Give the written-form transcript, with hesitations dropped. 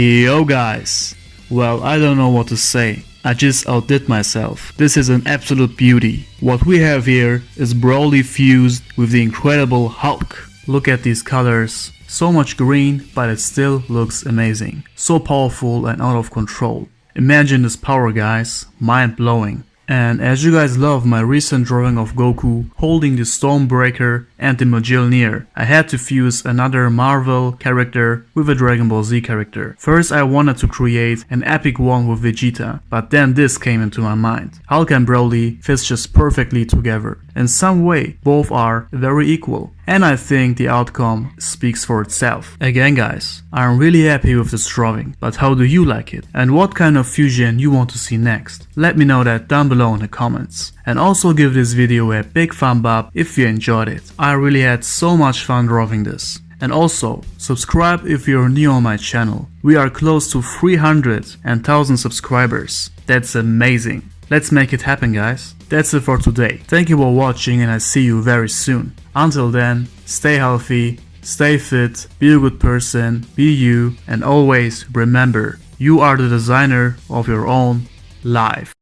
Yo guys, well, I don't know what to say. I just outdid myself. This is an absolute beauty. What we have here is BROLY fused with the incredible Hulk. Look at these colors. So much green, but it still looks amazing. So powerful and out of control. Imagine this power, guys. Mind blowing. And as you guys love my recent drawing of Goku holding the Stormbreaker and the Mjolnir, I had to fuse another Marvel character with a Dragon Ball Z character. First I wanted to create an epic one with Vegeta, but then this came into my mind. Hulk and Broly fits just perfectly together. In some way, both are very equal. And I think the outcome speaks for itself. Again guys, I'm really happy with this drawing, but how do you like it? And what kind of fusion you want to see next? Let me know that down below in the comments. And also give this video a big thumb up if you enjoyed it. I really had so much fun drawing this. And also, subscribe if you're new on my channel. We are close to 300 and 1000 subscribers. That's amazing. Let's make it happen, guys. That's it for today. Thank you for watching and I see you very soon. Until then, stay healthy, stay fit, be a good person, be you, and always remember, you are the designer of your own life.